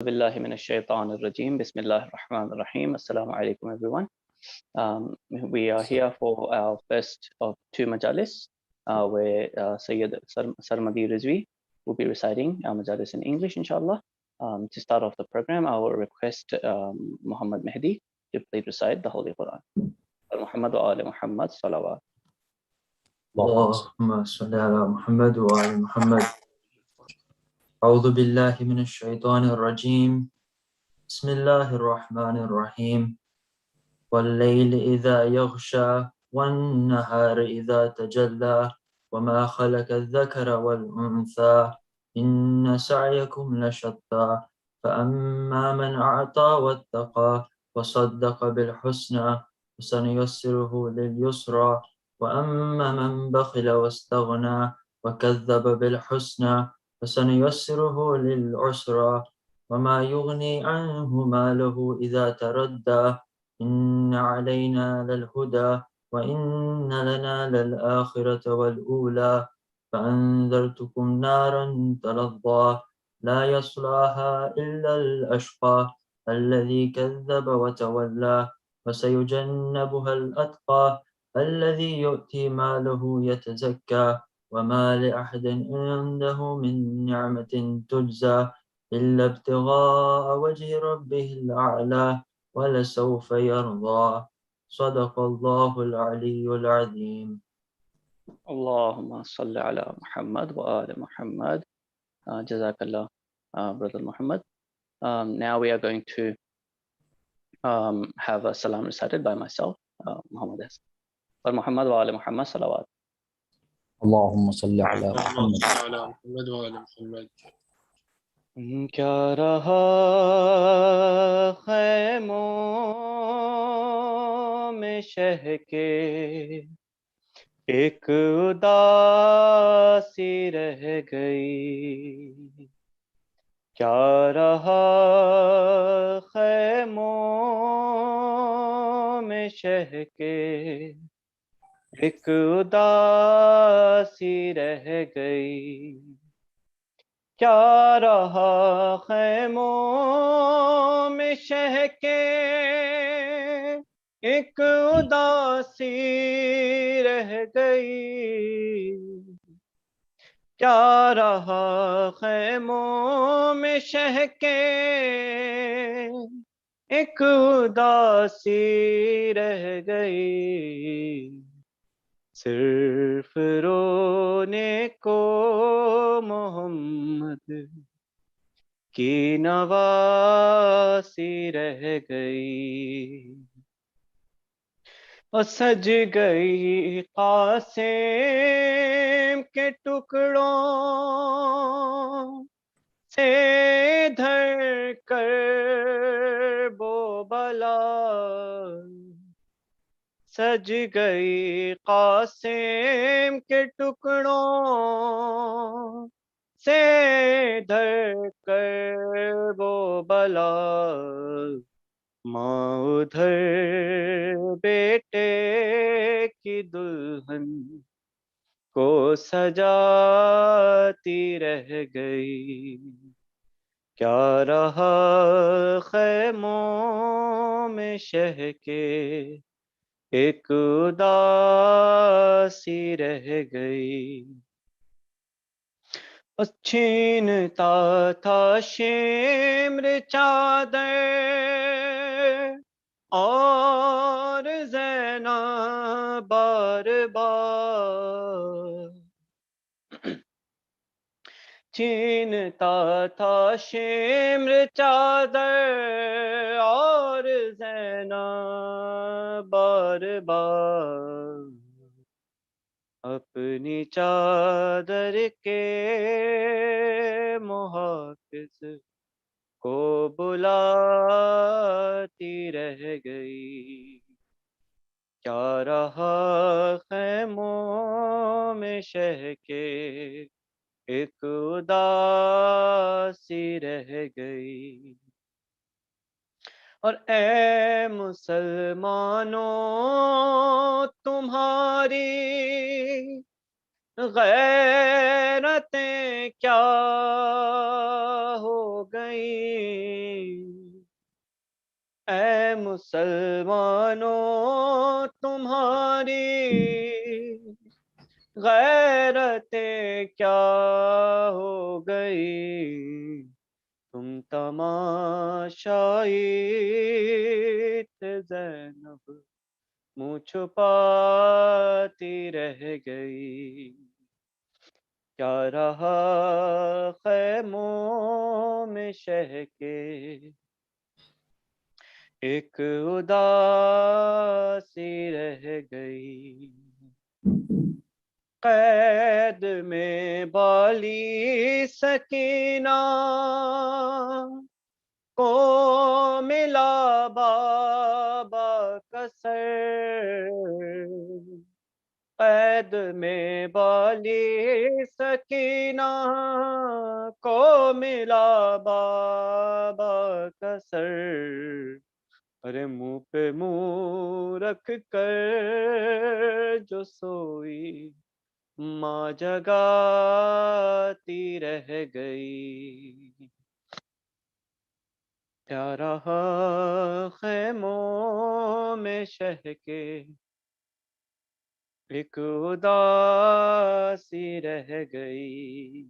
Billahi minash shaitanir rajim. Bismillahir rahmanir rahim. Assalamu alaikum everyone. We are here for our first of two majalis, where Syed Sarmadi Rizvi will be reciting our majalis in English, inshallah. To start off the program, I will request Muhammad Mehdi to please recite the Holy Quran. Muhammad wa ali Muhammad salawat. اللهم صل على محمد وآل محمد. أعوذ بالله من الشيطان الرجيم. بسم الله الرحمن الرحيم. والليل إذا يغشى والنهار إذا تجلى وما خلق الذكر والأنثى إن سعيكم لشتى فأما من أعطى واتقى وصدق بالحسنى فسنيسره لليسرى وأما من بخل واستغنى وكذب بالحسنى فسنيسره للعسرى وما يغني عنه ماله إذا تردى إن علينا للهدى وإن لنا للآخرة والأولى فأنذرتكم نارا تلظى لا يصلاها إلا الأشقى الذي كذب وتولى وسيجنبها الأتقى الذي يؤتي ماله يتزكى وما لأحد عنده من نعمة تجزى إلا ابتغاء وجه ربه الأعلى ولسوف يرضى صدق الله العلي العظيم. Allahumma salli ala Muhammad wa ali Muhammad. Jazakallah, Brother Muhammad. Now we are going to have a salam recited by myself, Muhammad S. Muhammad wa ali Muhammad salawat. اللهم صل على محمد. کیا رہا خیموں میں شہ کے ایک اداسی رہ گئی. کیا رہا خیموں میں شہ کے ایک اداسی رہ گئی. کیا رہا خیموں میں شہ کے ایک اداسی رہ گئی. کیا رہا خیموں میں شہ کے ایک اداسی رہ گئی. صرف رونے کو محمد کی نواسی رہ گئی. اور سج گئی قاسم کے ٹکڑوں سے دھر کر بو بلا. سج گئی قاسم کے ٹکڑوں سے دھر کر وہ بلا. ماں ادھر بیٹے کی دلہن کو سجاتی رہ گئی. کیا رہا خیموں میں شہ کے ایک اداسی رہ گئی. چھینتا تھا شمر چادر اور زینب بار بار. چھینتا تھا شمر چادر اور زینب بار بار. اپنی چادر کے محافظ کو بلاتی رہ گئی. کیا رہا خیموں میں شہ کے ایک اداسی رہ گئی. اور اے مسلمانوں تمہاری غیرتیں کیا ہو گئیں، اے مسلمانوں تمہاری غیرتیں کیا ہو گئی، تم تماشائی تھے زینب منہ چھپاتی رہ گئی، کیا رہا خیموں میں شہ کے ایک اداسی رہ گئی، قید میں بالی سکینہ کو ملا بابا کا سر، قید میں بالی سکینہ کو ملا بابا کا سر، ارے منہ پہ منہ رکھ کر جو سوئی ماں جگاتی رہ گئی، کیا رہا خیموں میں شہ کے ایک اداسی رہ گئی،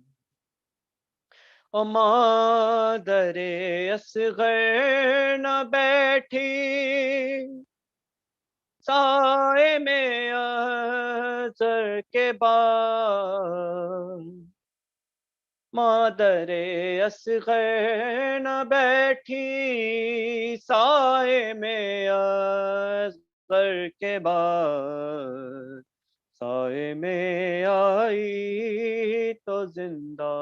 او مادر اصغر نہ بیٹھی سائے میں اثر کے بعد، مادر اصغر نہ بیٹھی سائے میں اصغر کے بعد، سائے میں آئی تو زندہ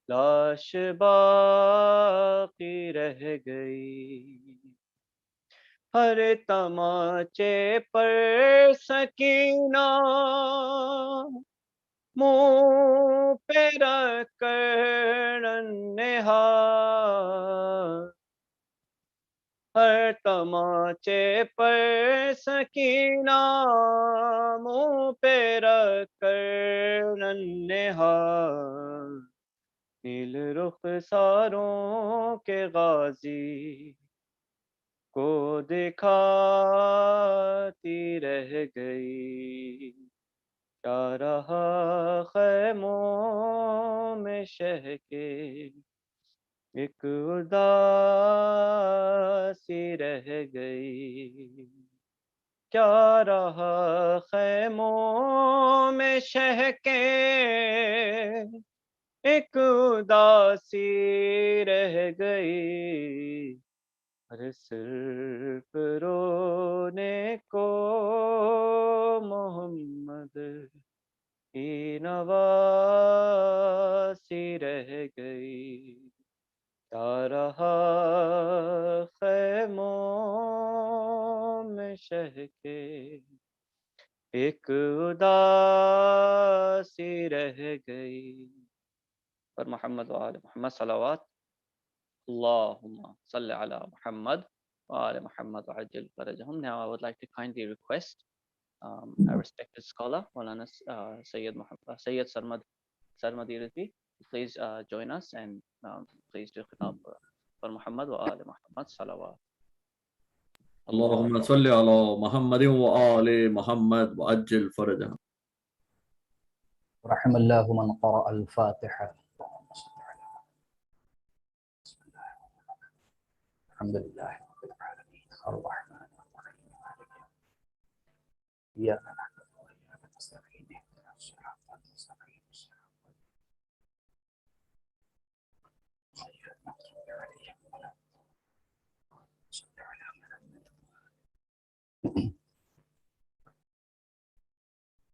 لاش باقی رہ گئی، ہر تماچے پر سکینہ منہ پہ رکھ کر نہاد، ہر تماچے پر سکینہ منہ پہ رکھ کر نہاد، نیل رخساروں کے غازی کو دکھاتی رہ گئی، کیا رہا خیموں میں شہ کے ایک اداسی رہ گئی، کیا رہا خیموں میں شہ کے ایک اداسی رہ گئی، ارے صرف رونے کو محمد کی نواسی رہ گئی، کیا رہا خیموں میں شہ کے ایک اداسی رہ گئی، پر محمد وآل محمد صلوات اللہم صلی علی محمد وآل Muhammad وعجل فرجہم. Now I would like to kindly request our respected scholar Maulana Syed Sarmadi Rizvi to please join us and please do khitab for Muhammad وآل Muhammad salawat. اللهم صل على محمد وآل محمد وعجل فرجهم. رحم الله من قرأ الفاتحة. الحمد لله رب العالمين الرحمن الرحيم إياك نعبد وإياك نستعين اهدنا الصراط المستقيم غير المغضوب عليهم ولا الضالين صل على محمد.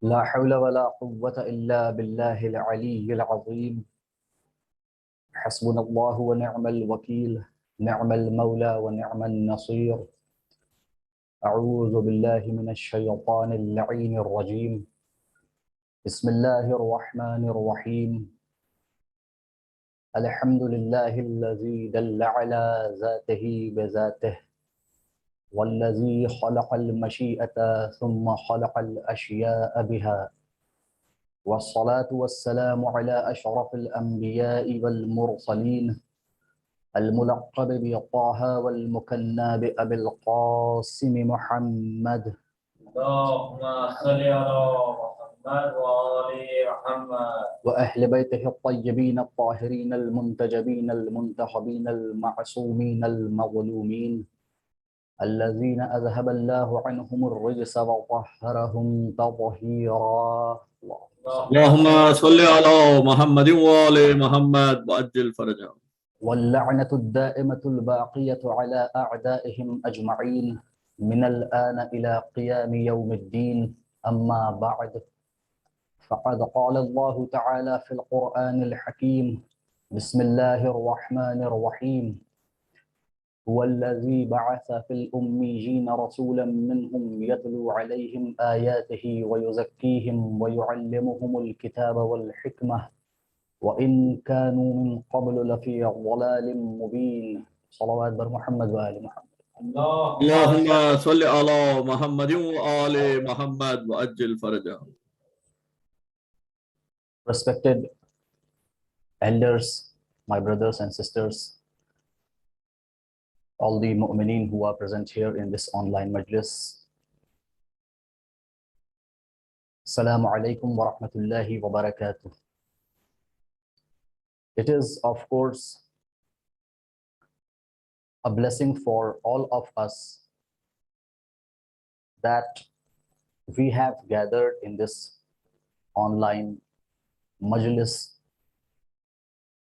لا حول ولا قوة إلا بالله العلي العظيم. حسبنا الله ونعم الوكيل، نعم المولى ونعم النصير. أعوذ بالله من الشيطان اللعين الرجيم. بسم الله الرحمن الرحيم. الحمد لله الذي دل على ذاته بذاته، والذي خلق المشيئة ثم خلق الأشياء بها، والصلاة والسلام على أشرف الأنبياء والمرسلين الملقب بطه والمكنى بأبي القاسم محمد. اللهم صل على محمد وآل محمد وأهل بيته الطيبين الطاهرين المنتجبين المنتخبين المعصومين المظلومين الذين أذهب الله عنهم الرجس وطهرهم تطهيرا. اللهم صل على محمد وآل محمد وعجل فرجهم. واللعنة الدائمة الباقية على أعدائهم أجمعين من الآن إلى قيام يوم الدين. أما بعد، فقد قال الله تعالى في القرآن الحكيم: بسم الله الرحمن الرحيم. هو الذي بعث في الأميين رسولا منهم يتلو عليهم آياته ويزكيهم ويعلمهم الكتاب والحكمة وإن كانوا من قبل لفي ضلال مبين. صلوات بر محمد وآل محمد. اللهم صل على محمد وآل محمد وعجل فرجهم. Respected elders, my brothers and sisters, all the mu'mineen who are present here in this online majlis, Assalamu alaikum wa rahmatullahi wa barakatuh. It is, of course, a blessing for all of us that we have gathered in this online Majlis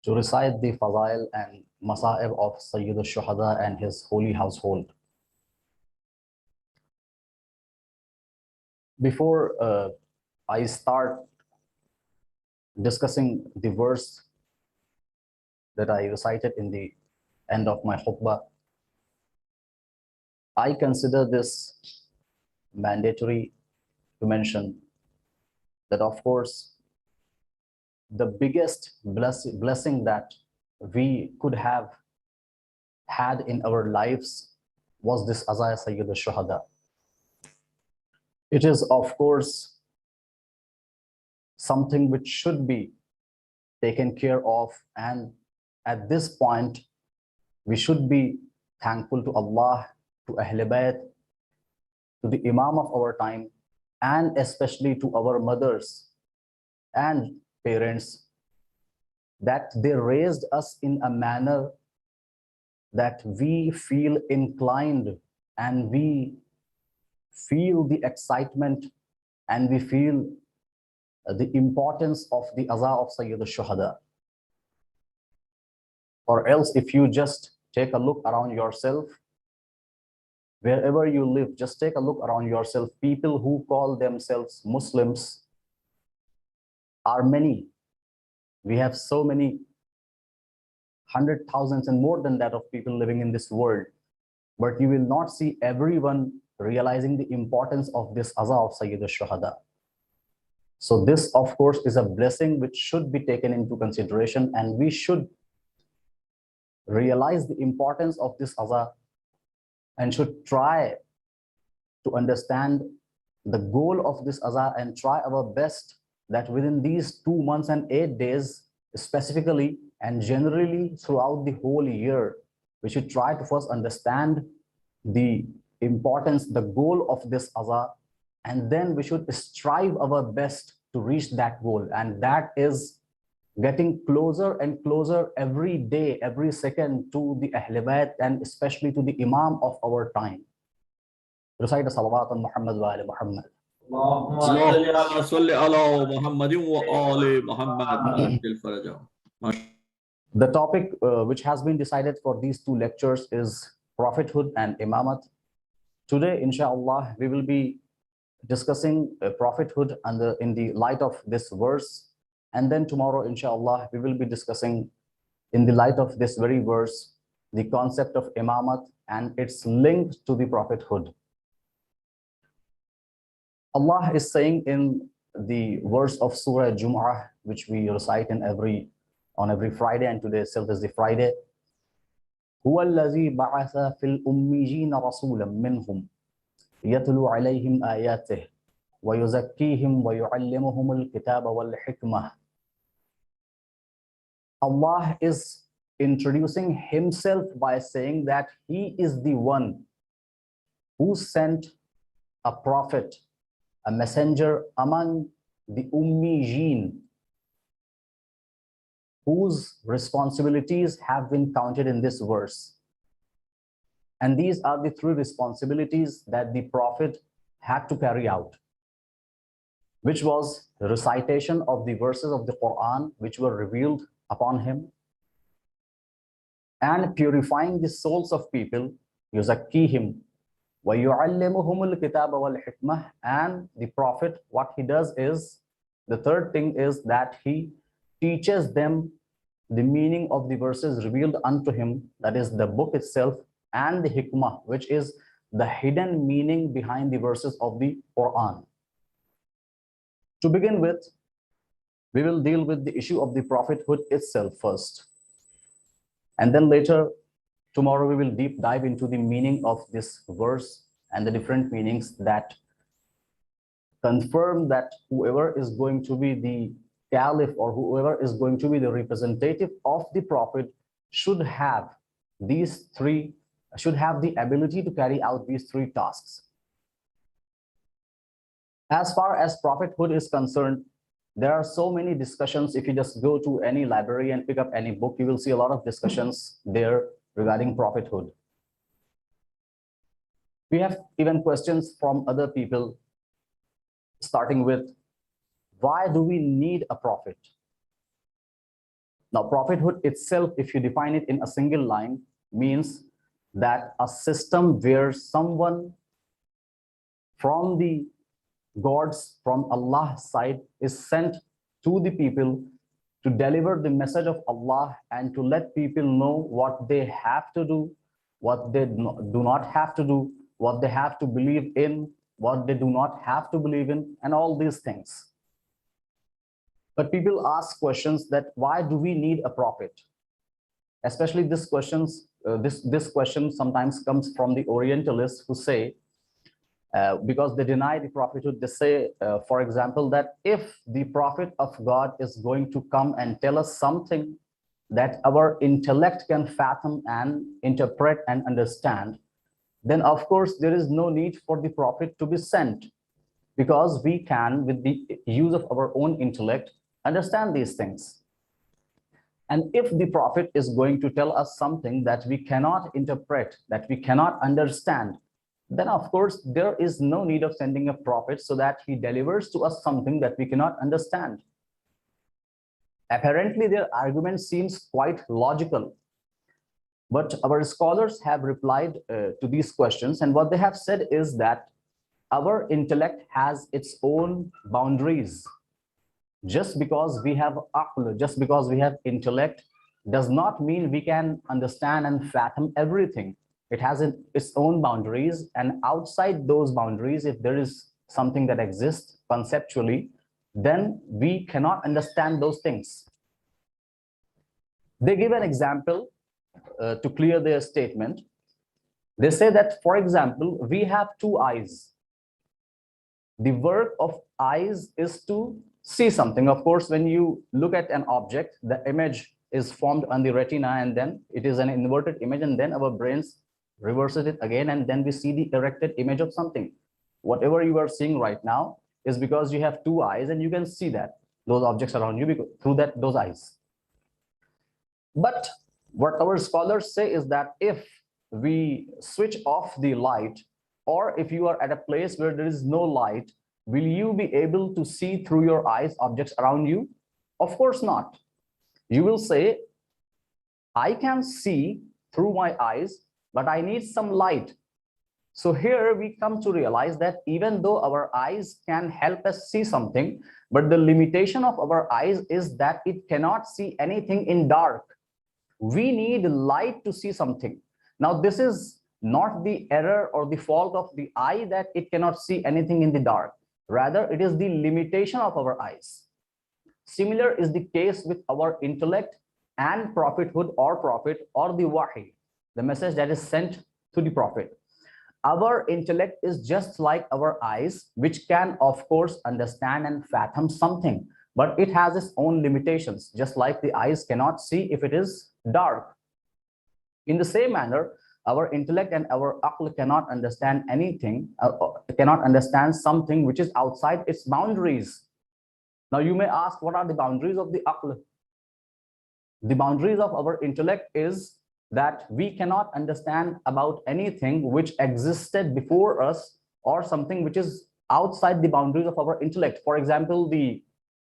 to recite the Fadail and Masa'ib of Sayyid al-Shuhada and his holy household. Before I start discussing the verse that I recited in the end of my khutbah, I consider this mandatory to mention that, of course, the biggest blessing that we could have had in our lives was this Azaya Sayyid al-Shuhada. It is, of course, something which should be taken care of, and at this point, we should be thankful to Allah, to Ahl Bayt, to the Imam of our time, and especially to our mothers and parents, that they raised us in a manner that we feel inclined and we feel the excitement and we feel the importance of the Azaa of Sayyid al-Shuhada. Or else, if you just take a look around yourself, wherever you live, just take a look around yourself. People who call themselves Muslims are many. We have so many hundred thousands and more than that of people living in this world, but you will not see everyone realizing the importance of this Azaa of Sayyid al-Shuhada. So this, of course, is a blessing which should be taken into consideration, and we should realize the importance of this Azaa and should try to understand the goal of this Azaa and try our best that within these 2 months and 8 days, specifically and generally throughout the whole year, we should try to first understand the importance, the goal of this Azaa, and then we should strive our best to reach that goal. And that is getting closer and closer every day, every second to the Ahl Bayt and especially to the Imam of our time. Recite Salawat on Muhammad wa Ali Muhammad. اللهم صل على محمد وآل محمد وعجل فرجهم. The topic which has been decided for these 2 lectures is prophethood and imamat. Today, inshallah, we will be discussing prophethood in the light of this verse. And then tomorrow, inshallah, we will be discussing in the light of this very verse, the concept of imamat and its link to the prophethood. Allah is saying in the verse of Surah Jum'ah, which we recite on every Friday, and today itself is the Friday. هو الذي بعث في الأميين رسولا منهم يتلو عليهم آياته وَيُزَكِّيهِمْ وَيُعَلِّمُهُمُ الْكِتَابَ وَالْحِكْمَةَ. Allah is introducing himself by saying that he is the one who sent a prophet, a messenger among the Ummiyeen, whose responsibilities have been counted in this verse. And these are the three responsibilities that the prophet had to carry out, which was the recitation of the verses of the Quran which were revealed upon him, and purifying the souls of people, yuzakkihim wa yu'allimuhumul kitaba wal hikmah. And the prophet, what he does is, the third thing is that he teaches them the meaning of the verses revealed unto him, that is the book itself, and the hikmah, which is the hidden meaning behind the verses of the Quran. To begin with, we will deal with the issue of the prophethood itself first. And then later, tomorrow, we will deep dive into the meaning of this verse and the different meanings that confirm that whoever is going to be the caliph or whoever is going to be the representative of the prophet should have the ability to carry out these three tasks. As far as prophethood is concerned, there are so many discussions. If you just go to any library and pick up any book, you will see a lot of discussions there regarding prophethood. We have even questions from other people, starting with, why do we need a prophet? Now, prophethood itself, if you define it in a single line, means that a system where someone from the gods, from Allah's side, is sent to the people to deliver the message of Allah and to let people know what they have to do, what they do not have to do, what they have to believe in, what they do not have to believe in, and all these things. But people ask questions that why do we need a prophet? Especially this question sometimes comes from the Orientalists who say, because they deny the prophethood, they say, for example, that if the prophet of God is going to come and tell us something that our intellect can fathom and interpret and understand, then of course there is no need for the prophet to be sent, because we can, with the use of our own intellect, understand these things. And if the prophet is going to tell us something that we cannot interpret, that we cannot understand, then of course there is no need of sending a prophet so that he delivers to us something that we cannot understand. Apparently their argument seems quite logical, but our scholars have replied to these questions, and what they have said is that our intellect has its own boundaries. Just because we have aql, just because we have intellect, does not mean we can understand and fathom everything. It has its own boundaries, and outside those boundaries, if there is something that exists conceptually, then we cannot understand those things. They give an example to clear their statement. They say that, for example, we have two eyes. The work of eyes is to see something. Of course, when you look at an object, the image is formed on the retina, and then it is an inverted image, and then our brains reverses it again, and then we see the erected image of something. Whatever you are seeing right now is because you have two eyes and you can see that those objects around you through those eyes. But what our scholars say is that if we switch off the light, or if you are at a place where there is no light, will you be able to see through your eyes objects around you? Of course not. You will say, I can see through my eyes, but I need some light. So here we come to realize that even though our eyes can help us see something, but the limitation of our eyes is that it cannot see anything in dark. We need light to see something. Now, this is not the error or the fault of the eye that it cannot see anything in the dark. Rather, it is the limitation of our eyes. Similar is the case with our intellect and prophethood or prophet or the wahi, the message that is sent to the prophet. Our intellect is just like our eyes, which can, of course, understand and fathom something, but it has its own limitations, just like the eyes cannot see if it is dark. In the same manner, our intellect and our aql cannot understand anything, cannot understand something which is outside its boundaries. Now, you may ask, what are the boundaries of the aql? The boundaries of our intellect is that we cannot understand about anything which existed before us or something which is outside the boundaries of our intellect. For example, the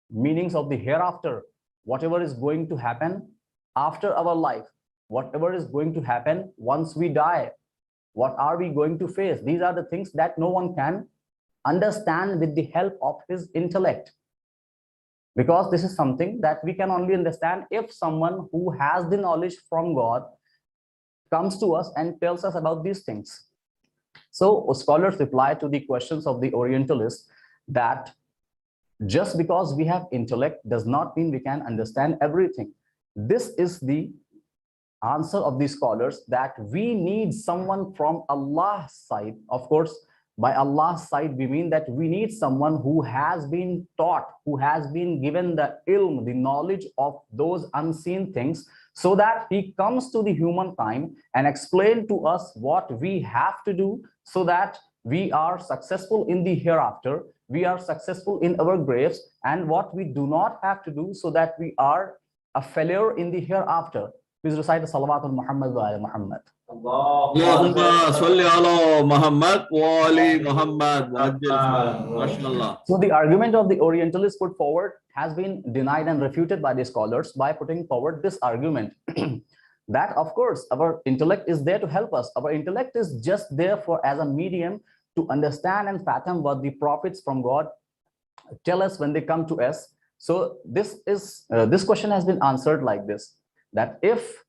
meanings of the hereafter, whatever is going to happen after our life, whatever is going to happen once we die, what are we going to face? These are the things that no one can understand with the help of his intellect, because this is something that we can only understand if someone who has the knowledge from God comes to us and tells us about these things. So scholars reply to the questions of the Orientalists that just because we have intellect does not mean we can understand everything. This is the answer of the scholars, that we need someone from Allah's side. Of course, by Allah's side, we mean that we need someone who has been taught, who has been given the ilm, the knowledge of those unseen things, so that he comes to the humankind and explain to us what we have to do so that we are successful in the hereafter, we are successful in our graves, and what we do not have to do so that we are a failure in the hereafter. Please recite the Salawat on Muhammad wa ala Muhammad. Allahumma salli ala Muhammad wa ali Muhammad wa ajil faraj. MashaAllah. So the argument of the Orientalists put forward has been denied and refuted by the scholars by putting forward this argument that, of course, our intellect is there to help us. Our intellect is just there for as a medium to understand and fathom what the prophets from God tell us when they come to us. So this question has been answered like this, that if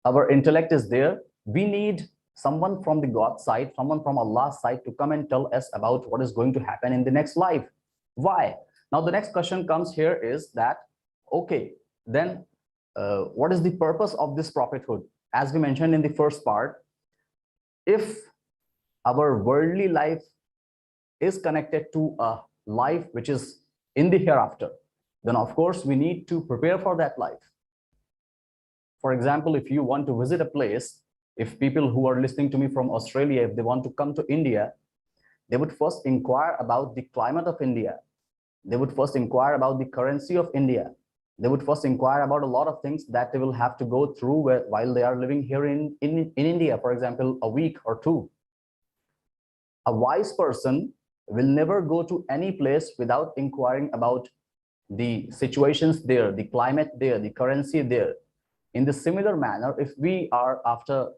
our intellect is there, we need someone from the God side, someone from Allah's side to come and tell us about what is going to happen in the next life. Why? Now, the next question comes here is that, okay, then what is the purpose of this prophethood? As we mentioned in the first part, if our worldly life is connected to a life which is in the hereafter, then of course we need to prepare for that life. For example, if you want to visit a place, if people who are listening to me from Australia, if they want to come to India, they would first inquire about the climate of India. They would first inquire about the currency of India. They would first inquire about a lot of things that they will have to go through while they are living here in India, for example, a week or two. A wise person will never go to any place without inquiring about the situations there, the climate there, the currency there. In the similar manner, if we are after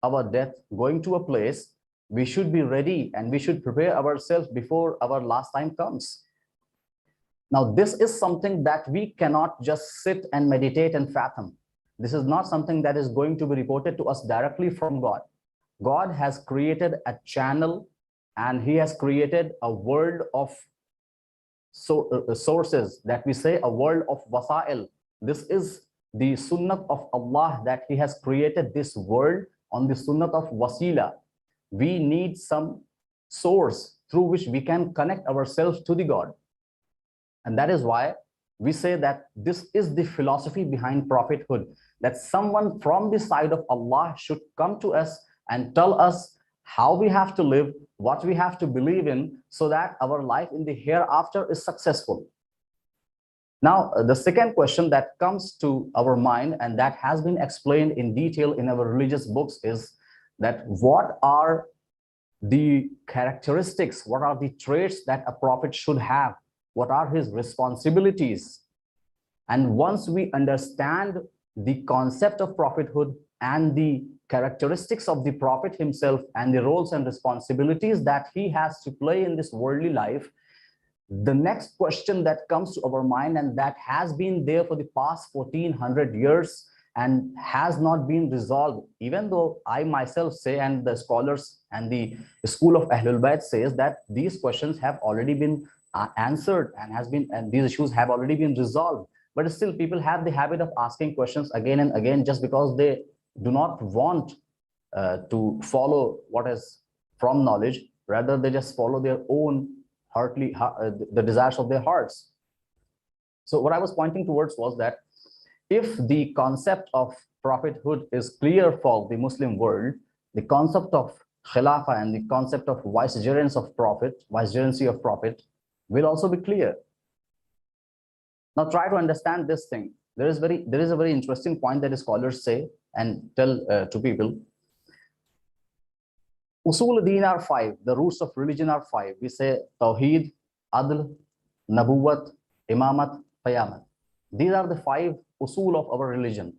our death going to a place, we should be ready and we should prepare ourselves before our last time comes. Now, this is something that we cannot just sit and meditate and fathom. This is not something that is going to be reported to us directly from God. God has created a channel and he has created a world of sources, that we say a world of wasail. This is the sunnah of Allah, that he has created this world on the sunnah of wasila. We need some source through which we can connect ourselves to the God. And that is why we say that this is the philosophy behind prophethood, that someone from the side of Allah should come to us and tell us how we have to live, what we have to believe in, so that our life in the hereafter is successful. Now, the second question that comes to our mind, and that has been explained in detail in our religious books, is that what are the characteristics, what are the traits that a prophet should have? What are his responsibilities? And once we understand the concept of prophethood and the characteristics of the prophet himself and the roles and responsibilities that he has to play in this worldly life, the next question that comes to our mind, and that has been there for the past 1400 years and has not been resolved, even though I myself say, and the scholars and the school of Ahlul Bayt says that these questions have already been answered and these issues have already been resolved, but still people have the habit of asking questions again and again, just because they do not want to follow what is from knowledge. Rather, they just follow their own the desires of their hearts. So what I was pointing towards was that if the concept of prophethood is clear for the Muslim world, the concept of Khilafah and the concept of vicegerency of prophet will also be clear. Now try to understand this thing. There is a very interesting point that the scholars say and tell to people. Usul al-Din are 5. The roots of religion are 5. We say Tawheed, Adl, Nabuwat, Imamat, Qiyamat. These are the 5 usul of our religion.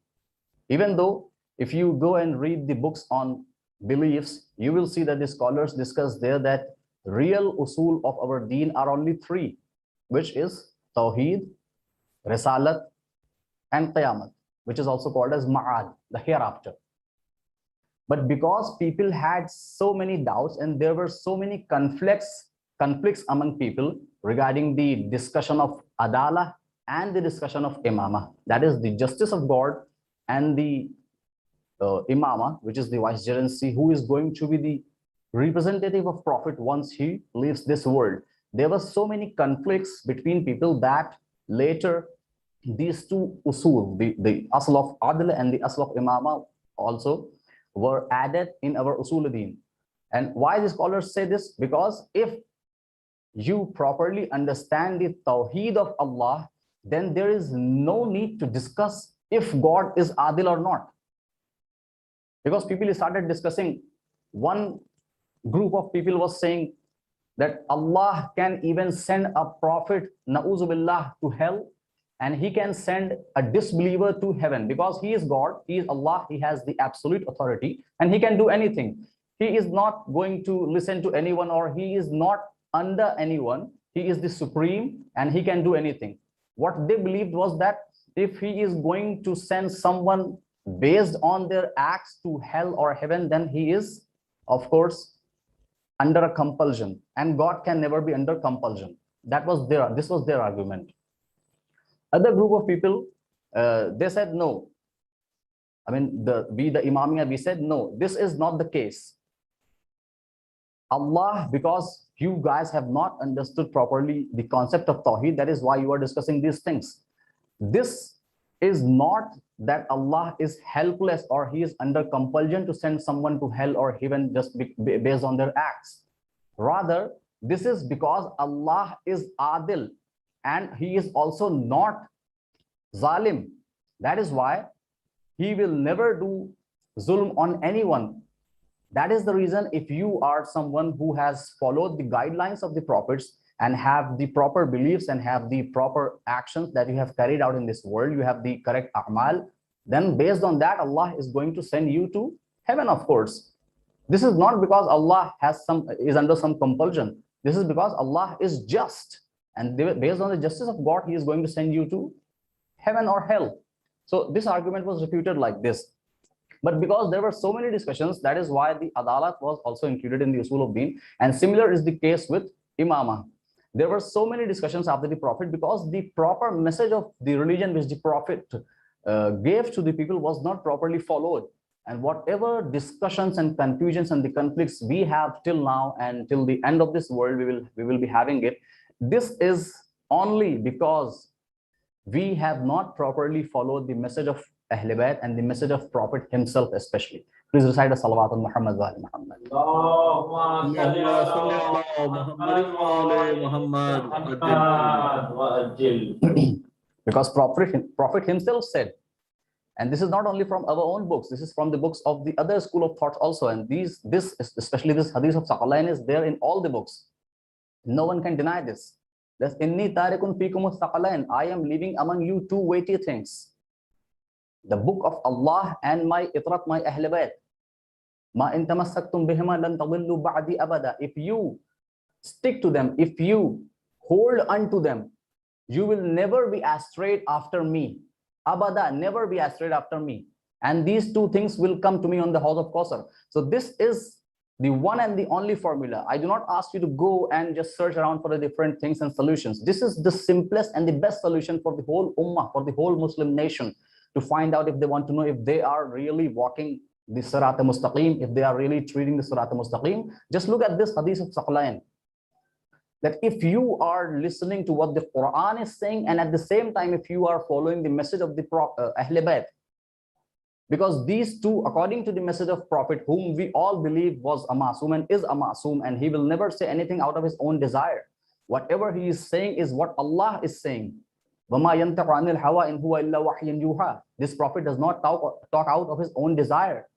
Even though if you go and read the books on beliefs, you will see that the scholars discuss there that real usul of our deen are only 3, which is Tawheed, Risalat, and Qiyamat, which is also called as Ma'ad, the hereafter. But because people had so many doubts and there were so many conflicts among people regarding the discussion of Adalah and the discussion of Imamah, that is the justice of God, and the Imamah, which is the vicegerency, who is going to be the representative of Prophet once he leaves this world. There were so many conflicts between people that later these 2 usul, the asl of Adl and the asl of Imamah, also were added in our usul al-Din. And why the scholars say this? Because if you properly understand the Tawheed of Allah, then there is no need to discuss if God is Adil or not. Because people started discussing, one group of people was saying that Allah can even send a prophet, na'uzubillah, to hell, and he can send a disbeliever to heaven, because he is God, he is Allah, he has the absolute authority, and he can do anything. He is not going to listen to anyone, or he is not under anyone. He is the supreme and he can do anything. What they believed was that if he is going to send someone based on their acts to hell or heaven, then he is, of course, under a compulsion, and God can never be under compulsion. This was their argument. Other group of people, they said no. I mean, the Imamiyah, we said no, this is not the case. Allah, because you guys have not understood properly the concept of Tawheed, that is why you are discussing these things. This is not that Allah is helpless or he is under compulsion to send someone to hell or heaven just based on their acts. Rather, this is because Allah is Adil and he is also not Zalim. That is why he will never do zulm on anyone. That is the reason, if you are someone who has followed the guidelines of the prophets and have the proper beliefs and have the proper actions that you have carried out in this world, you have the correct a'mal, then based on that, Allah is going to send you to heaven, of course. This is not because Allah is under some compulsion. This is because Allah is just, and based on the justice of God, he is going to send you to heaven or hell. So this argument was refuted like this. But because there were so many discussions, that is why the Adalat was also included in the Usul of Deen. And similar is the case with Imamah. There were so many discussions after the Prophet because the proper message of the religion which the Prophet gave to the people was not properly followed. And whatever discussions and confusions and the conflicts we have till now and till the end of this world, we will be having it. This is only because we have not properly followed the message of Ahl Bayt and the message of Prophet himself especially. Please recite a salawat on Muhammad wa ali Muhammad. Because Prophet himself said, and this is not only from our own books, this is from the books of the other school of thought also, and especially this hadith of Thaqalain is there in all the books. No one can deny this. That's inni tarikun fikum Thaqalain. I am leaving among you 2 weighty things: the book of Allah and my itrat, my Ahl Bayt. Ma in tamassaktum bihima lan tadillu ba'di abada. If you stick to them, if you hold unto them, you will never be astray after me. Abada, never be astray after me. And these 2 things will come to me on the house of Kausar. So this is the one and the only formula. I do not ask you to go and just search around for the different things and solutions. This is the simplest and the best solution for the whole ummah, for the whole Muslim nation, to find out if they want to know if they are really walking the Sirat al-Mustaqim, if they are really treating the Sirat al-Mustaqim, just look at this hadith of Saqlain. That if you are listening to what the Quran is saying, and at the same time, if you are following the message of the Ahl Bayt, because these two, according to the message of Prophet, whom we all believe was a Masoom and is a Masoom, and he will never say anything out of his own desire. Whatever he is saying is what Allah is saying. This Prophet does not talk out of his own desire.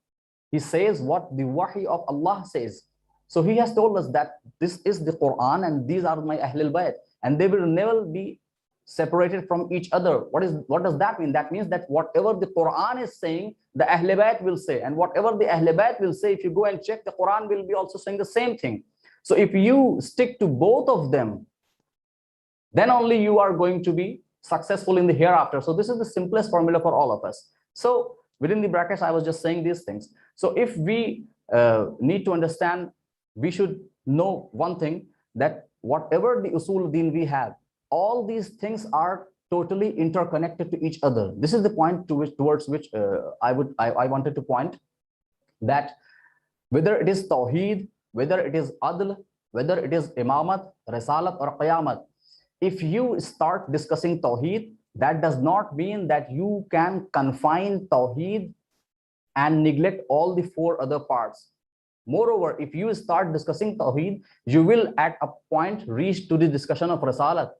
He says what the Wahy of Allah says. So he has told us that this is the Quran and these are my Ahlul Bayt, and they will never be separated from each other. What does that mean? That means that whatever the Quran is saying, the Ahlul Bayt will say, and whatever the Ahlul Bayt will say, if you go and check, the Quran will be also saying the same thing. So if you stick to both of them, then only you are going to be successful in the hereafter. So this is the simplest formula for all of us. So within the brackets, I was just saying these things. So if we need to understand, we should know one thing, that whatever the usul deen we have, all these things are totally interconnected to each other. This is the point towards which I wanted to point, that whether it is Tawheed, whether it is Adl, whether it is Imamat, Risalat or Qiyamat, if you start discussing Tawheed, that does not mean that you can confine Tawheed and neglect all the four other parts. Moreover, if you start discussing Tawheed, you will at a point reach to the discussion of Risalat.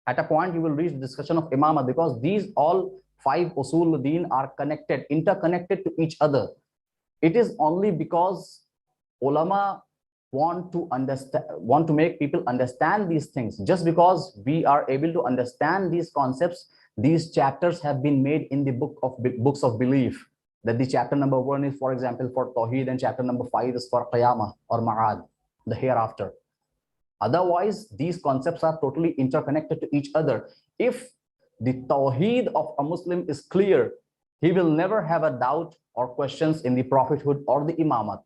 At a point, you will reach the discussion of Imamah, because these all five usul deen are connected, interconnected to each other. It is only because ulama want to make people understand these things. Just because we are able to understand these concepts, these chapters have been made in the books of belief. That the chapter number 1 is, for example, for Tawheed, and chapter number 5 is for Qiyamah or Ma'ad, the hereafter. Otherwise, these concepts are totally interconnected to each other. If the Tawheed of a Muslim is clear, he will never have a doubt or questions in the prophethood or the Imamat.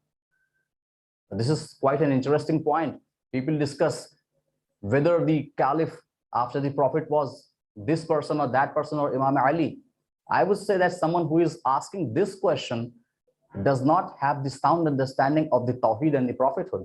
This is quite an interesting point. People discuss whether the Caliph after the Prophet was this person or that person or Imam Ali. I would say that someone who is asking this question does not have the sound understanding of the Tawheed and the prophethood.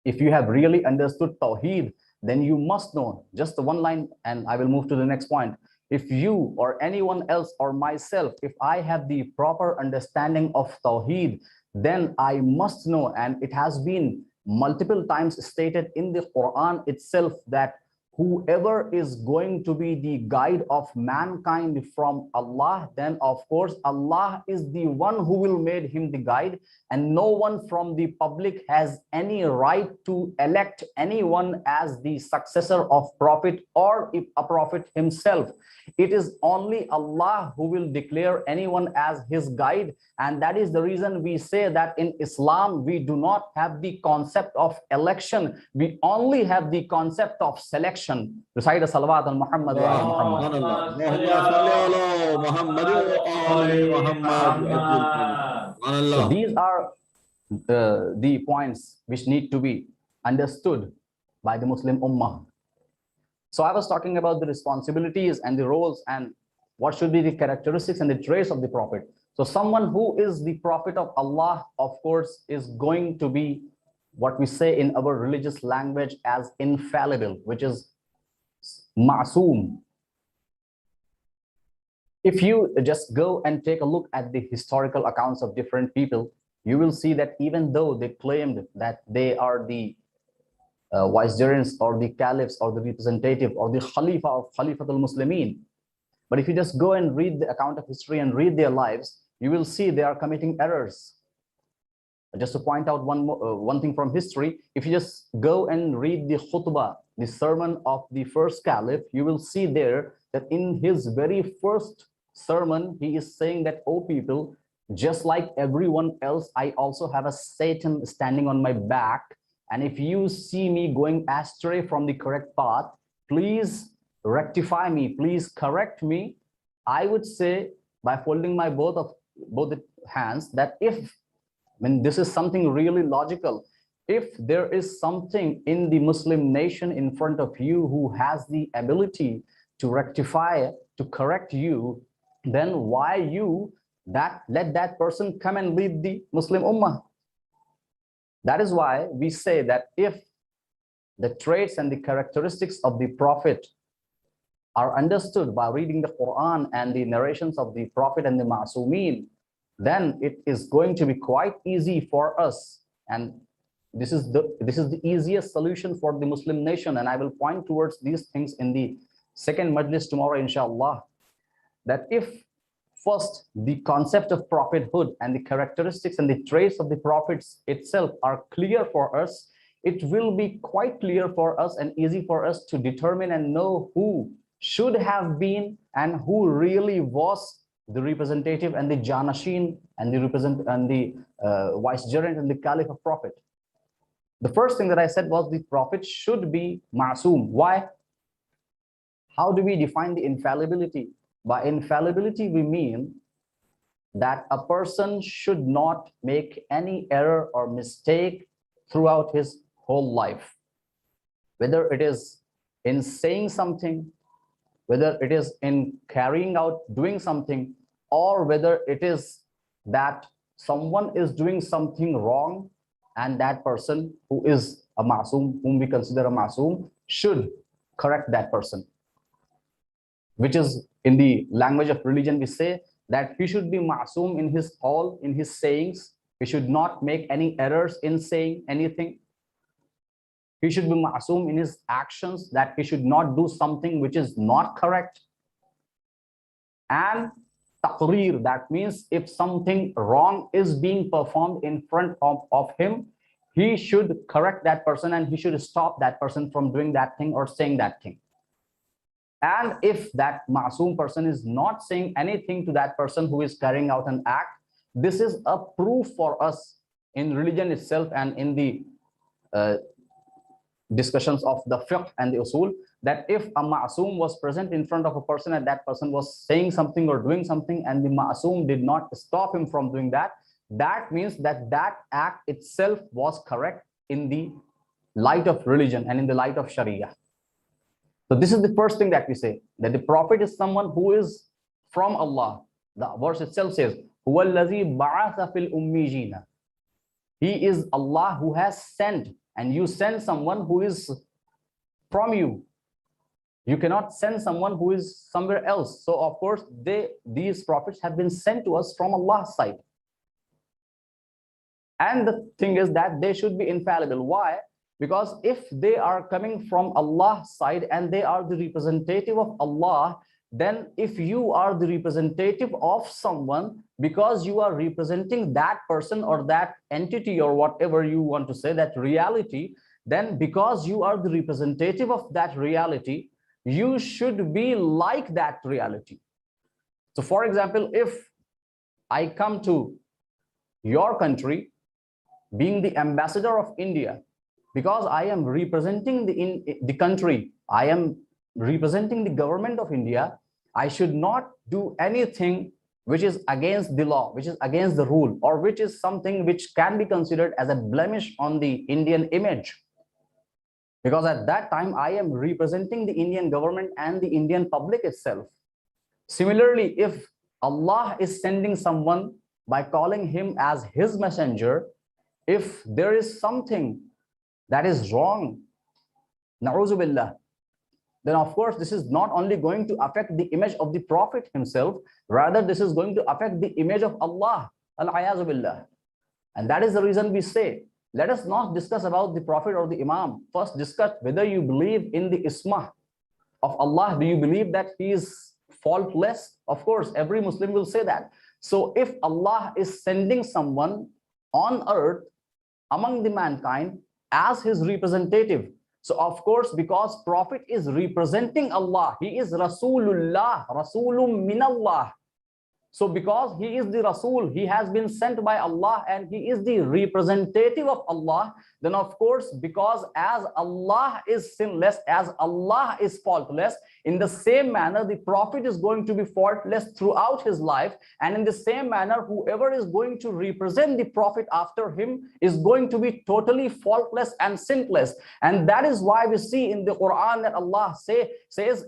If you have really understood Tawheed, then you must know just the one line, and I will move to the next point. If you or anyone else or myself, if I have the proper understanding of Tawheed, then I must know, and it has been multiple times stated in the Quran itself, that whoever is going to be the guide of mankind from Allah, then of course Allah is the one who will make him the guide, and no one from the public has any right to elect anyone as the successor of Prophet or if a Prophet himself. It is only Allah who will declare anyone as his guide, and that is the reason we say that in Islam we do not have the concept of election, we only have the concept of selection. Recite a salawat on Muhammad wa Muhammad. So these are the points which need to be understood by the Muslim Ummah. So I was talking about the responsibilities and the roles and what should be the characteristics and the traits of the Prophet. So someone who is the Prophet of Allah, of course, is going to be what we say in our religious language as infallible, which is Ma'soom. If you just go and take a look at the historical accounts of different people, you will see that even though they claimed that they are the vicegerents or the caliphs or the representative or the Khalifa of Khalifatul Muslimin, but if you just go and read the account of history and read their lives, you will see they are committing errors. Just to point out one thing from history, if you just go and read the khutbah, the sermon of the first caliph, you will see there that in his very first sermon, he is saying that, "Oh people, just like everyone else, I also have a Satan standing on my back. And if you see me going astray from the correct path, please rectify me, please correct me." I would say, by folding my both hands, that this is something really logical. If there is something in the Muslim nation in front of you who has the ability to rectify, to correct you, then why you let that person come and lead the Muslim Ummah. That is why we say that if the traits and the characteristics of the Prophet are understood by reading the Quran and the narrations of the Prophet and the Ma'asumeen, then it is going to be quite easy for us. And this is the easiest solution for the Muslim nation. And I will point towards these things in the second Majlis tomorrow, inshallah. That if first the concept of prophethood and the characteristics and the traits of the prophets itself are clear for us, it will be quite clear for us and easy for us to determine and know who should have been and who really was the representative and the Janashin and the vicegerent and the Caliph of Prophet. The first thing that I said was the Prophet should be Ma'soom. Why? How do we define the infallibility? By infallibility, we mean that a person should not make any error or mistake throughout his whole life. Whether it is in saying something, whether it is in carrying out, doing something, or whether it is that someone is doing something wrong and that person who is a Ma'soom, whom we consider a Ma'soom, should correct that person. Which is, in the language of religion, we say that he should be Ma'soom in his all, in his sayings. He should not make any errors in saying anything. He should be Ma'soom in his actions, that he should not do something which is not correct. And taqreer, that means if something wrong is being performed in front of him, he should correct that person and he should stop that person from doing that thing or saying that thing. And if that Ma'soom person is not saying anything to that person who is carrying out an act, this is a proof for us in religion itself and in the discussions of the fiqh and the usul, that if a Ma'soom was present in front of a person and that person was saying something or doing something and the Ma'soom did not stop him from doing that, that means that that act itself was correct in the light of religion and in the light of Sharia. So this is the first thing that we say, that the Prophet is someone who is from Allah. The verse itself says, هُوَ الَّذِي بَعَثَ فِي الْأُمِّيِّينَ. He is Allah who has sent, and you send someone who is from you. You cannot send someone who is somewhere else. So of course, these prophets have been sent to us from Allah's side. And the thing is that they should be infallible. Why? Because if they are coming from Allah's side and they are the representative of Allah, then if you are the representative of someone, because you are representing that person or that entity or whatever you want to say, that reality, then because you are the representative of that reality, you should be like that reality. So for example, if I come to your country being the ambassador of India, because I am representing the country, I am representing the government of India, I should not do anything which is against the law, which is against the rule, or which is something which can be considered as a blemish on the Indian image. Because at that time, I am representing the Indian government and the Indian public itself. Similarly, if Allah is sending someone by calling him as his messenger, if there is something that is wrong, na'uzu billah, then of course this is not only going to affect the image of the Prophet himself, rather this is going to affect the image of Allah, al-ayazu billah. And that is the reason we say, let us not discuss about the Prophet or the Imam. First discuss whether you believe in the ismah of Allah. Do you believe that he is faultless? Of course, every Muslim will say that. So if Allah is sending someone on earth among the mankind as his representative, so of course, because Prophet is representing Allah, he is Rasulullah, Rasulun min Allah. So because he is the Rasul, he has been sent by Allah and he is the representative of Allah, then of course, because as Allah is sinless, as Allah is faultless, in the same manner, the Prophet is going to be faultless throughout his life. And in the same manner, whoever is going to represent the Prophet after him is going to be totally faultless and sinless. And that is why we see in the Quran that Allah says,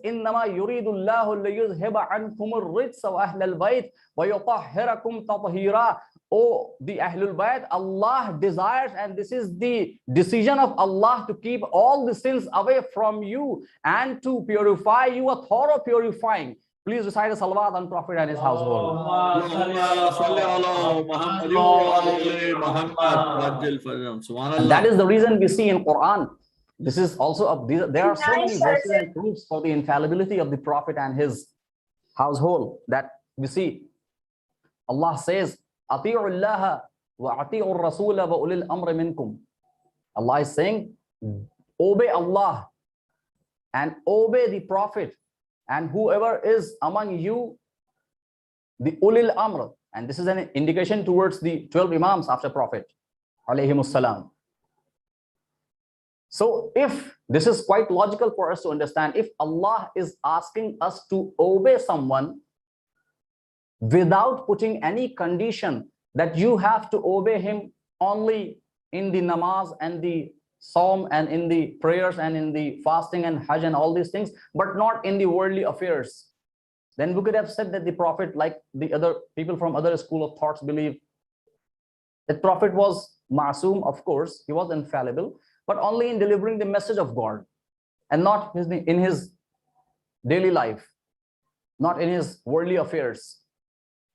إِنَّمَا يُرِيدُ اللَّهُ لِيُذْهِبَ عَنْكُمُ الرِّجْسَ وَأَهْلَ الْبَيْتِ وَيُطَهِّرَكُمْ تَطْهِيرًا. Oh, the Ahlul Bayt, Allah desires, and this is the decision of Allah, to keep all the sins away from you and to purify you a thorough purifying. Please recite a salawat on Prophet and his household. And that is the reason we see in Quran. This is also there are so many verses and proofs for the infallibility of the Prophet and his household that we see. Allah says, "Ati'u Allah wa ati'u ar-rasul wa ulil amri minkum." Allah is saying, obey Allah and obey the Prophet and whoever is among you, the ulil amr. And this is an indication towards the 12 imams after Prophet alayhimus salam. So if this is quite logical for us to understand, if Allah is asking us to obey someone without putting any condition that you have to obey him only in the namaz and the psalm and in the prayers and in the fasting and hajj and all these things, but not in the worldly affairs, then we could have said that the Prophet, like the other people from other school of thoughts believe, that Prophet was ma'soom. Of course, he was infallible, but only in delivering the message of God and not in his daily life, not in his worldly affairs.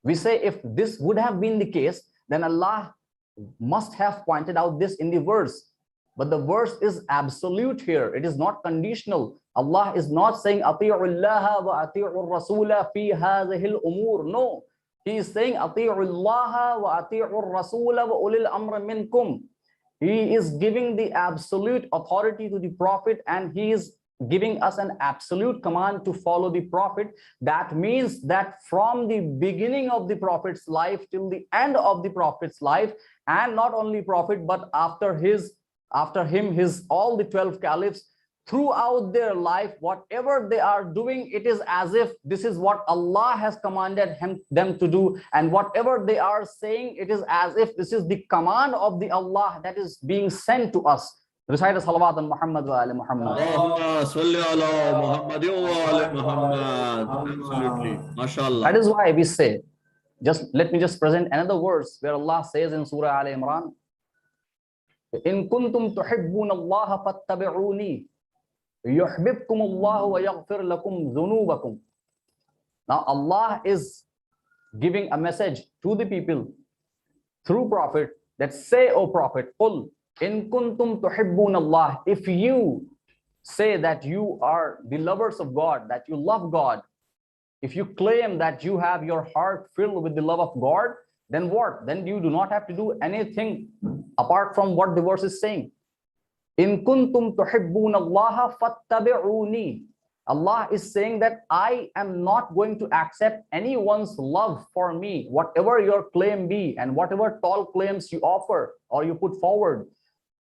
We say if this would have been the case, then Allah must have pointed out this in the verse. But the verse is absolute here. It is not conditional. Allah is not saying Ati'u Allah wa Ati'u Rasula fi hadhihi al-umur. No, he is saying Ati'u Allah wa Ati'u Rasula wa ulil amr minkum. He is giving the absolute authority to the Prophet, and he is giving us an absolute command to follow the Prophet. That means that from the beginning of the Prophet's life till the end of the Prophet's life, and not only Prophet, but after him, all the 12 caliphs, throughout their life, whatever they are doing, it is as if this is what Allah has commanded them to do, and whatever they are saying, it is as if this is the command of the Allah that is being sent to us. Recite a salawat on Muhammad wa ali Muhammad. Absolutely. MashaAllah. That is why we say, let me just present another verse where Allah says in Surah Al Imran, "In kuntum tuhibbuna Allah fattabi'uni yuhibbukum Allah wa yaghfir lakum dhunubakum." Now Allah is giving a message to the people through Prophet that say, "O Prophet, qul in kuntum tuhibbuna Allah." If you say that you are the lovers of God, that you love God, if you claim that you have your heart filled with the love of God, then what? Then you do not have to do anything apart from what the verse is saying. In kuntum tuhibbuna Allah fattabi'uni. Allah is saying that I am not going to accept anyone's love for me, whatever your claim be and whatever tall claims you offer or you put forward.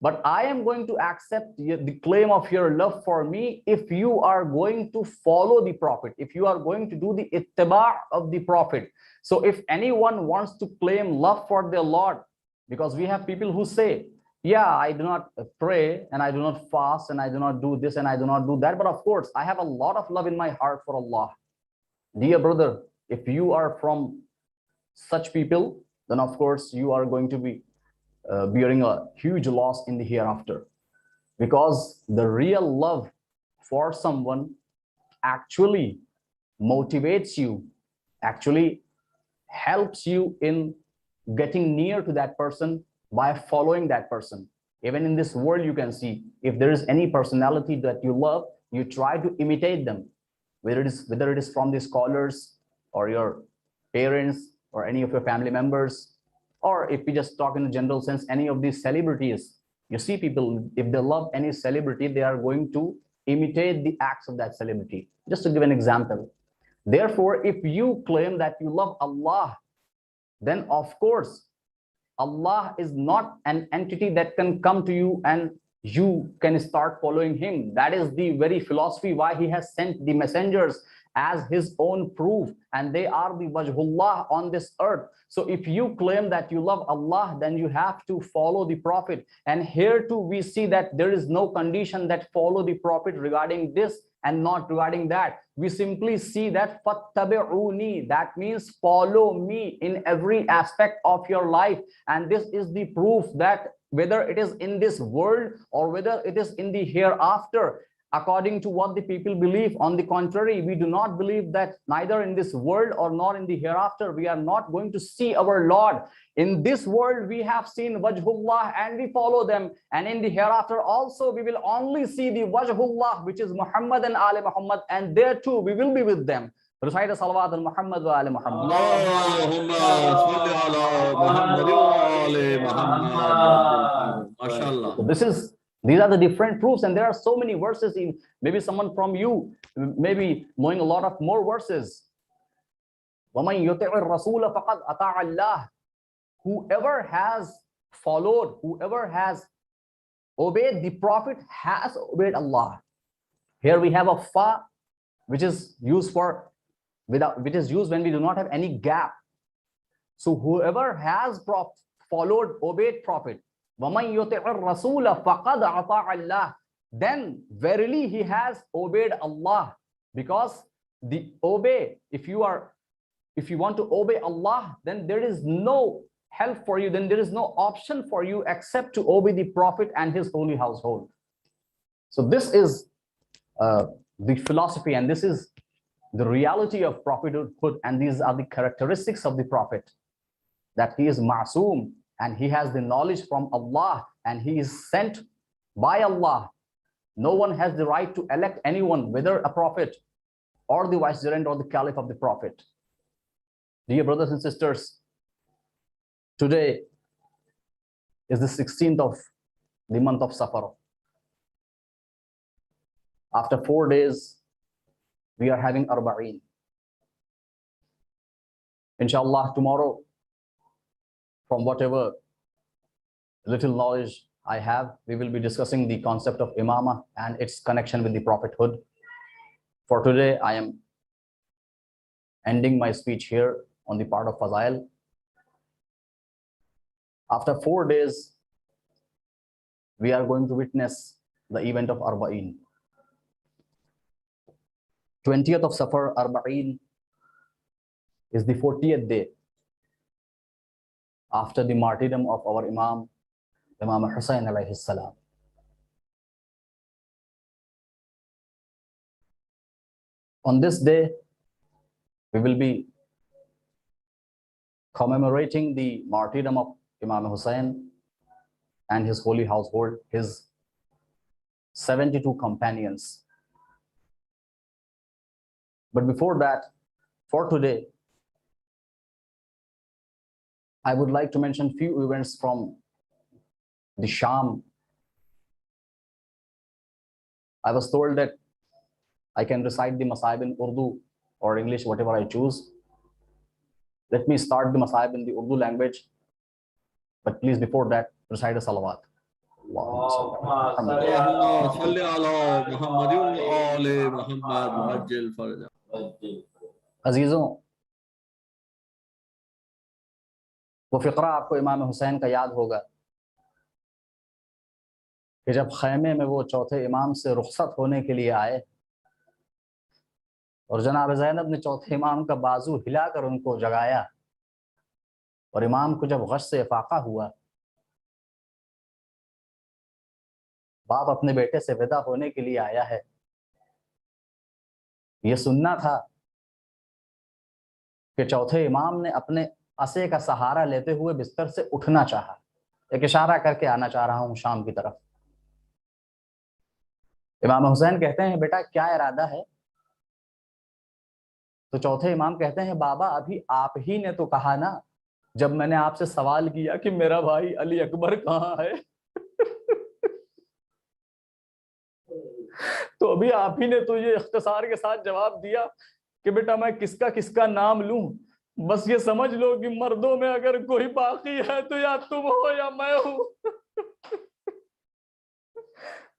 But I am going to accept the claim of your love for me if you are going to follow the Prophet, if you are going to do the ittiba' of the Prophet. So if anyone wants to claim love for their Lord, because we have people who say, yeah, I do not pray and I do not fast and I do not do this and I do not do that, but of course I have a lot of love in my heart for Allah. Dear brother, if you are from such people, then of course you are going to be bearing a huge loss in the hereafter, because the real love for someone actually motivates you, actually helps you in getting near to that person by following that person. Even in this world, you can see if there is any personality that you love, you try to imitate them, whether it is from the scholars or your parents or any of your family members, or if we just talk in a general sense, any of these celebrities. You see people, if they love any celebrity, they are going to imitate the acts of that celebrity. Just to give an example. Therefore, if you claim that you love Allah, then of course, Allah is not an entity that can come to you and you can start following him. That is the very philosophy why he has sent the messengers as his own proof, and they are the wajhullah on this earth. So if you claim that you love Allah, then you have to follow the Prophet. And here too we see that there is no condition that follow the Prophet regarding this and not regarding that. We simply see that fattabi'uni, that means follow me in every aspect of your life. And this is the proof that whether it is in this world or whether it is in the hereafter, according to what the people believe. On the contrary, we do not believe that neither in this world or nor in the hereafter we are not going to see our Lord. In this world we have seen Wajhullah and we follow them, and in the hereafter also we will only see the Wajhullah, which is Muhammad and Ali Muhammad, and there too we will be with them. Recite salawat al Muhammad wa ali Muhammad. Allahumma salli ala Muhammad wa ali Muhammad. MashaAllah. So these are the different proofs, and there are so many verses. In maybe someone from you maybe knowing a lot of more verses. وَمَنْ يُطِعِ الرَّسُولَ فَقَدْ أَطَاعَ اللَّهَ. Whoever has followed, whoever has obeyed the Prophet has obeyed Allah. Here we have a fa, which is used for which is used when we do not have any gap. So whoever has followed, obeyed Prophet, وَمَنْ يُطِعِ الرَّسُولَ فَقَدْ أَطَاعَ اللَّهَ, then verily he has obeyed Allah. Because if you want to obey Allah, then there is no help for you, then there is no option for you except to obey the Prophet and his holy household. So this is the philosophy, and this is the reality of prophethood, and these are the characteristics of the Prophet, that he is ma'soom, and he has the knowledge from Allah, and he is sent by Allah. No one has the right to elect anyone, whether a prophet or the vicegerent or the caliph of the Prophet. Dear brothers and sisters, today is the 16th of the month of Safar. After 4 days, we are having Arbaeen. Inshallah, tomorrow, from whatever little knowledge I have, we will be discussing the concept of imamah and its connection with the prophethood. For today, I am ending my speech here on the part of Fazail. After 4 days, we are going to witness the event of Arbaeen. 20th of Safar, Arbaeen, is the 40th day after the martyrdom of our Imam Hussain alayhi salam. On this day, we will be commemorating the martyrdom of Imam Hussain and his holy household, his 72 companions. But before that, for today, I would like to mention few events from the Sham. I was told that I can recite the Masaib in Urdu or English, whatever I choose. Let me start the Masaib in the Urdu language. But please, before that, recite a salawat. Allahumma salli ala Muhammad wa ali Muhammad Majil farja. अजीजों, वो फिक्रा आपको इमाम हुसैन का याद होगा कि जब खैमे में वो चौथे इमाम से रुखसत होने के लिए आए और जनाब ज़ैनब ने चौथे इमाम का बाजू हिलाकर उनको जगाया, और इमाम को जब गश से इफाका हुआ, बाप अपने बेटे से विदा होने के लिए आया है, ये सुनना था कि चौथे इमाम ने अपने असे का सहारा लेते हुए बिस्तर से उठना चाहा। एक इशारा करके आना चाह रहा हूं शाम की तरफ। इमाम हुसैन कहते हैं, बेटा क्या इरादा है? तो चौथे इमाम कहते हैं, बाबा अभी आप ही ने तो कहा ना, जब मैंने आपसे सवाल किया कि मेरा भाई अली अकबर कहाँ है तो अभी आप ही ने तो ये इख्तिसार के साथ जवाब दिया कि बेटा मैं किसका किसका नाम लूं, बस ये समझ लो कि मर्दों में अगर कोई बाकी है तो या तुम हो या मैं हूं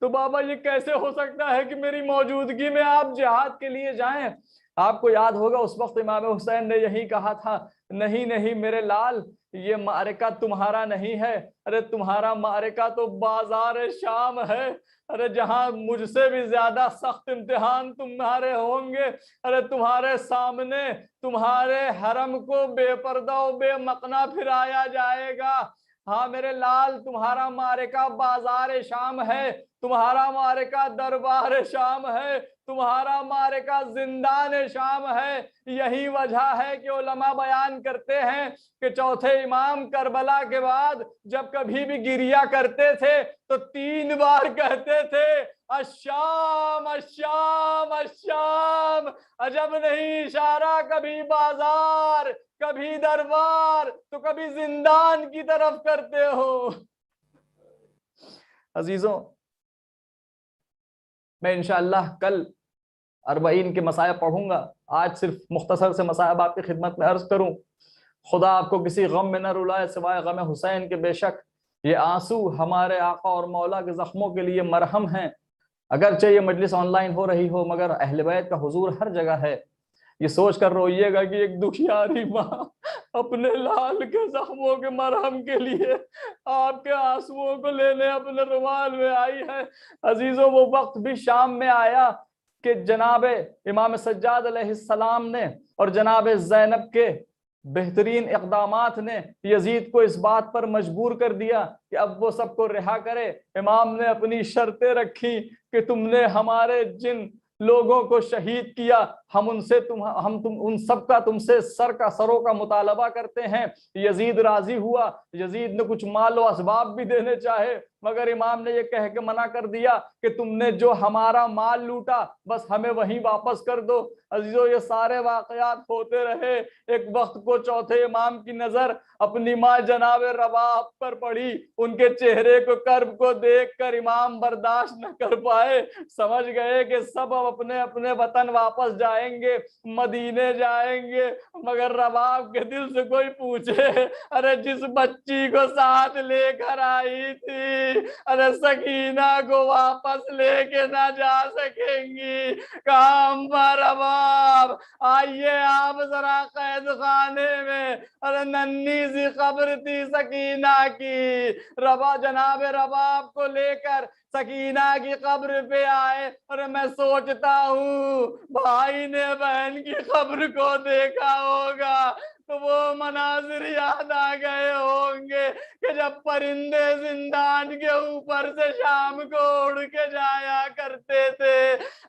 तो बाबा ये कैसे हो सकता है कि मेरी मौजूदगी में आप जिहाद के लिए जाएं? आपको याद होगा उस वक्त इमाम हुसैन ने यही कहा था, नहीं नहीं मेरे लाल, یہ معرکہ تمہارا نہیں ہے، ارے تمہارا معرکہ تو بازار شام ہے، ارے جہاں مجھ سے بھی زیادہ سخت امتحان تمہارے ہوں گے، ارے تمہارے سامنے تمہارے حرم کو بے پردہ و بے مقنا پھرایا جائے گا۔ ہاں میرے لال، تمہارا معرکہ بازار شام ہے، تمہارا معرکہ دربار شام ہے، تمہارا معرکہ زندان شام ہے۔ یہی وجہ ہے کہ علماء بیان کرتے ہیں کہ چوتھے امام کربلا کے بعد جب کبھی بھی گریہ کرتے تھے تو 3 بار کہتے تھے الشام الشام الشام، عجب نہیں اشارہ کبھی بازار، کبھی دربار تو کبھی زندان کی طرف کرتے ہو۔ عزیزوں، میں انشاءاللہ کل اربعین کے مسائب پڑھوں گا، آج صرف مختصر سے مسائب آپ کی خدمت میں عرض کروں۔ خدا آپ کو کسی غم میں نہ رلائے سوائے غم حسین کے، بے شک یہ آنسو ہمارے آقا اور مولا کے زخموں کے لیے مرہم ہیں۔ اگرچہ یہ مجلس آن لائن ہو رہی ہو مگر اہل بیت کا حضور ہر جگہ ہے۔ یہ سوچ کر روئیے گا کہ ایک دکھیاری ماں اپنے لال کے زخموں کے مرہم کے لیے آپ کے آنسوؤں کو لینے اپنے رومال میں آئی ہے۔ عزیزوں، وہ وقت بھی شام میں آیا کہ جناب امام سجاد علیہ السلام نے اور جناب زینب کے بہترین اقدامات نے یزید کو اس بات پر مجبور کر دیا کہ اب وہ سب کو رہا کرے۔ امام نے اپنی شرطیں رکھی کہ تم نے ہمارے جن لوگوں کو شہید کیا، ہم ان سے ان سب کا تم سے سروں کا مطالبہ کرتے ہیں۔ یزید راضی ہوا، یزید نے کچھ مال و اسباب بھی دینے چاہے مگر امام نے یہ کہہ کے منع کر دیا کہ تم نے جو ہمارا مال لوٹا بس ہمیں وہیں واپس کر دو۔ عزیزو، یہ سارے واقعات ہوتے رہے۔ ایک وقت کو چوتھے امام کی نظر اپنی ماں جناب رباب پر پڑی، ان کے چہرے کو کرب کو دیکھ کر امام برداشت نہ کر پائے، سمجھ گئے کہ سب اپنے اپنے وطن واپس جائیں گے، مدینے جائیں گے، مگر رباب کے دل سے کوئی پوچھے ارے جس بچی کو ساتھ لے کر آئی تھی، ارے سکینہ کو واپس لے کے نہ جا سکیں گی، کہاں اماں رباب آئیے آپ ذرا قید خانے میں، ارے ننھی سی قبر تھی سکینہ کی، جناب رباب کو لے کر سکینہ کی قبر پہ آئے، اور میں سوچتا ہوں بھائی نے بہن کی قبر کو دیکھا ہوگا تو وہ مناظر یاد آ گئے ہوں گے کہ جب پرندے زندان کے اوپر سے شام کو اڑ کے جایا کرتے تھے۔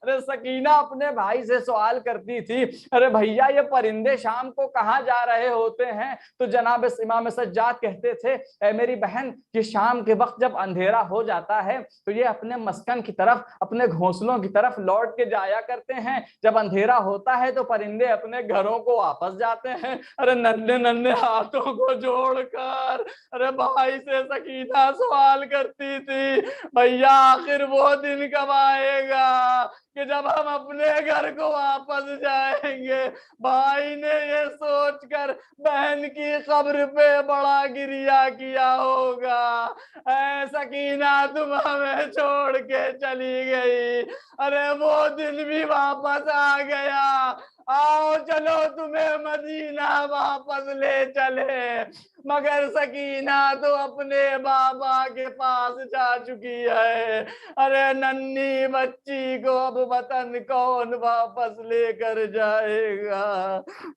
ارے سکینہ اپنے بھائی سے سوال کرتی تھی، ارے بھیا یہ پرندے شام کو کہاں جا رہے ہوتے ہیں؟ تو جناب امام سجاد کہتے تھے، اے میری بہن، یہ شام کے وقت جب اندھیرا ہو جاتا ہے تو یہ اپنے مسکن کی طرف، اپنے گھونسلوں کی طرف لوٹ کے جایا کرتے ہیں، جب اندھیرا ہوتا ہے تو پرندے اپنے گھروں کو واپس جاتے ہیں۔ ارے ننھے ننھے ہاتھوں کو جوڑ کر ارے بھائی سے سکینہ سوال کرتی تھی، بھیا آخر وہ دن کب آئے گا کہ جب ہم اپنے گھر کو واپس جائیں گے؟ بھائی نے یہ سوچ کر بہن کی قبر پہ بڑا گریہ کیا ہوگا، اے سکینہ تم ہمیں چھوڑ کے چلی گئی، ارے وہ دن بھی واپس آ گیا، آؤ چلو تمہیں مدینہ واپس لے چلے، مگر سکینہ تو اپنے بابا کے پاس جا چکی ہے، ارے ننھی بچی کو اب وطن کون واپس لے کر جائے گا؟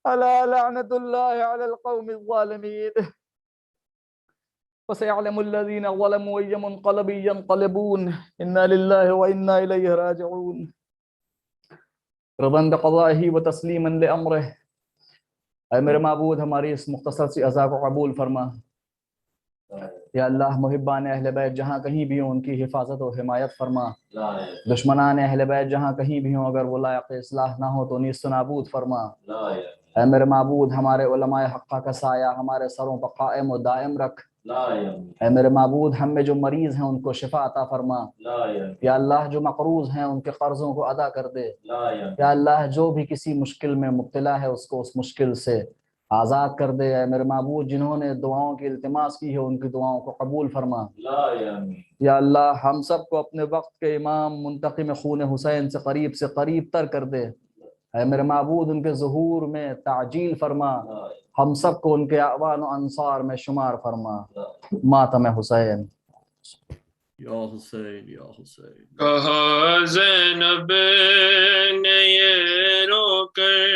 الا لعنت اللہ علی القوم الظالمین۔ وسيعلم الذين ظلموا أي منقلب ينقلبون إنا لله وإنا إليه راجعون رضا بقضائه وتسليما لأمره۔ اے میرے معبود، ہماری اس مختصر سی عزا کو قبول فرما۔ یا اللہ، محبان اہل بیت جہاں کہیں بھی ہوں ان کی حفاظت و حمایت فرما، دشمنان اہل بیت جہاں کہیں بھی ہوں اگر وہ لائق اصلاح نہ ہو تو نیست و نابود فرما۔ اے میرے معبود، ہمارے علماء حقہ کا سایہ ہمارے سروں پر قائم و دائم رکھ۔ اے میرے معبود، ہم میں جو مریض ہیں ان کو شفا عطا فرما۔ یا اللہ، جو مقروض ہیں ان کے قرضوں کو ادا کر دے۔ یا اللہ، جو بھی کسی مشکل میں مبتلا ہے اس کو اس مشکل سے آزاد کر دے۔ اے میرے معبود، جنہوں نے دعاؤں کی التماس کی ہے ان کی دعاؤں کو قبول فرما۔ یا اللہ، ہم سب کو اپنے وقت کے امام منتقم خون حسین سے قریب تر کر دے۔ اے میرے معبود ان کے ظہور میں تعجیل فرما، ہم سب کو ان کے اعوان و انصار میں شمار فرما۔ ماتم حسین۔ یا حسین یا حسین۔ کہا زینب نے یہ رو کر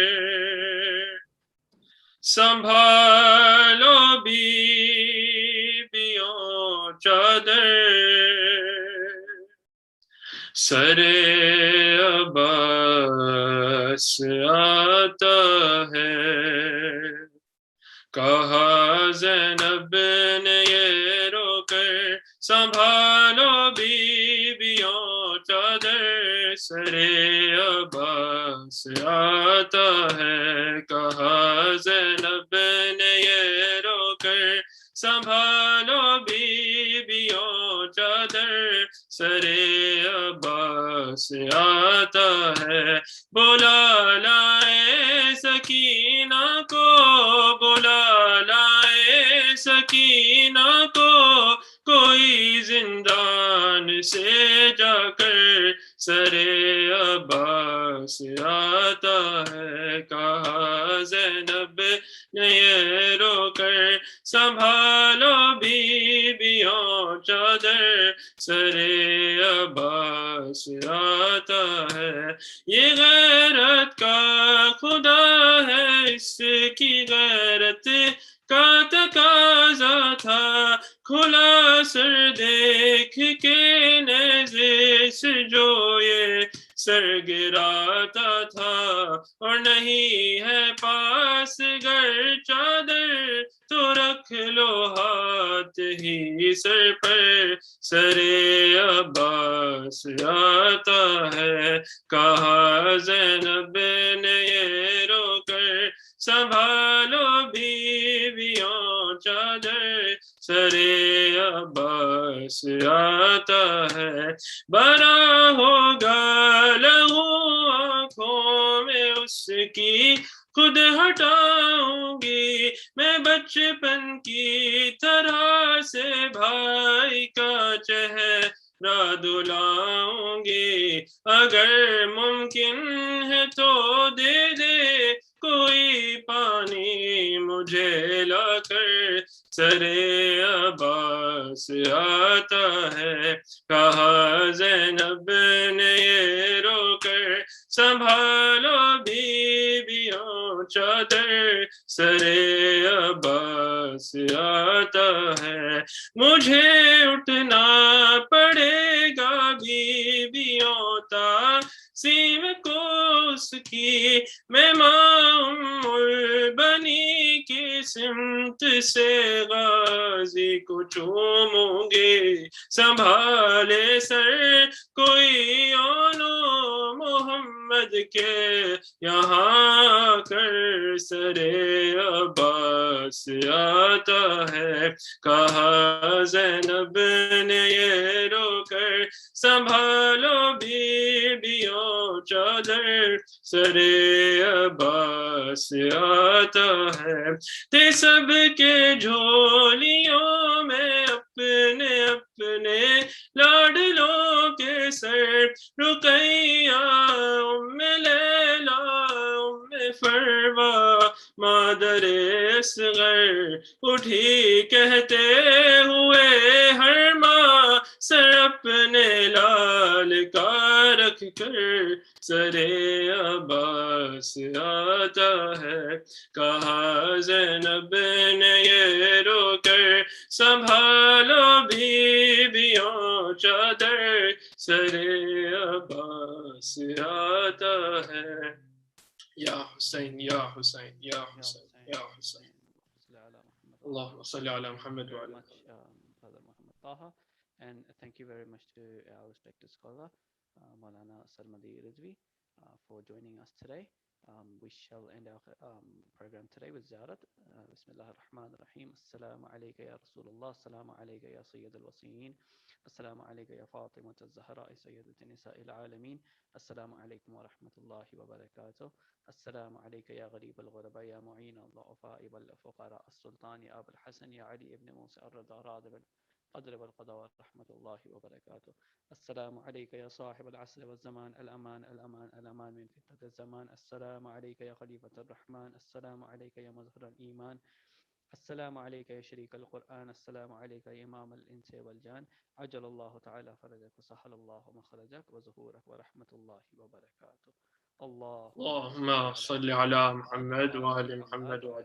سنبھالو بیویوں چادر، سر عباس آتا ہے۔ کہا زینب نے یہ رو کر سنبھالو بیویوں چادر، سر عباس آتا ہے۔ کہا زینب نے یہ رو کر سنبھالو بیویوں چادر، سر عباس آتا ہے۔ بلا لائے سکینہ کو، بلا لائے سکینہ کو، کوئی زندان سے جا کر، سر عباس آتا ہے۔ کہا زینب نے یہ رو کر سنبھالو بیویوں چادر، سر عباس آتا ہے۔ یہ غیرت کا خدا ہے، اس کی غیرت کا تقاضا تھا، کھلا سر دیکھ کے نیزے سے جو یہ سر گراتا تھا، اور نہیں ہے پاس گر چادر تو رکھ لو ہاتھ ہی سر پر، سر عباس آتا ہے۔ کہا زینب نے یہ رو کر سنبھالو بیویوں چادر، سر عباس آتا ہے۔ بھرا ہوگا لہو آنکھوں میں اس کی، خود ہٹاؤں گی میں بچپن کی طرح سے، بھائی کا چہرہ دلاؤں گی، اگر ممکن ہے تو دے دے کوئی پانی مجھے لا کر، سر عباس آتا ہے۔ کہا زینب نے یہ رو کر سنبھالو بیویوں چادر، سر عباس آتا ہے۔ مجھے اٹھنا پڑے گا بیویوں تعظیم کو اس کی، میں ماں ام البنی کی سمت سے غازی کو چوموں گی، سنبھالے سر کوئی اونو محمد کے یہاں کر، سر عباس آتا ہے۔ کہا زینب نے یہ رو کر سنبھالو بیویوں چادر، سر عباس آتا ہے۔ تھے سب کے جھولیوں میں اپنے اپنے لاڈلوں کے سر، رقیہ ام لیلا ام فروا مادر اصغر، اٹھی کہتے ہوئے ہر ماں سر اپنے لال کا رکھ کر، سر عباس آتا ہے۔ کہا زینب نے یہ رو کر سنبھالو بیویوں چادر، سر عباس آتا ہے۔ یا حسین یا حسین یا حسین یا حسین، اللہم صلی علی محمد وعلی Brother Muhammad Taha, and thank you very much to our respected scholar, Maulana Sarmadi Rizvi, for joining us today. We shall end our program today with Ziyarat. Bismillah ar-Rahman ar-Rahim. Assalamu alayka ya Rasulullah. Assalamu alayka ya Sayyid al-Wasiyin. Assalamu alayka ya Fatima al-Zahra, Sayyidat Nisa al-Alameen. Assalamu alaykum wa rahmatullahi wa barakatuh. Assalamu alayka ya Gharib al-Ghuraba, ya Mu'in al-Du'afa wal-Fuqara, as-Sultan, ya Abu al-Hasan, ya Ali ibn Musa al-Rida, Radib القدر والقضاء ورحمة الله وبركاته. السلام عليك يا صاحب العصر والزمان، الأمان الأمان الأمان من فتنة الزمان. السلام عليك يا خليفة الرحمن، السلام عليك يا مظهر الإيمان، السلام عليك يا شريك القرآن، السلام عليك يا إمام الإنس والجان. عجل الله تعالى فرجك وسهل الله مخرجك وظهورك ورحمة الله وبركاته. اللهم اللهم صل على محمد وآل محمد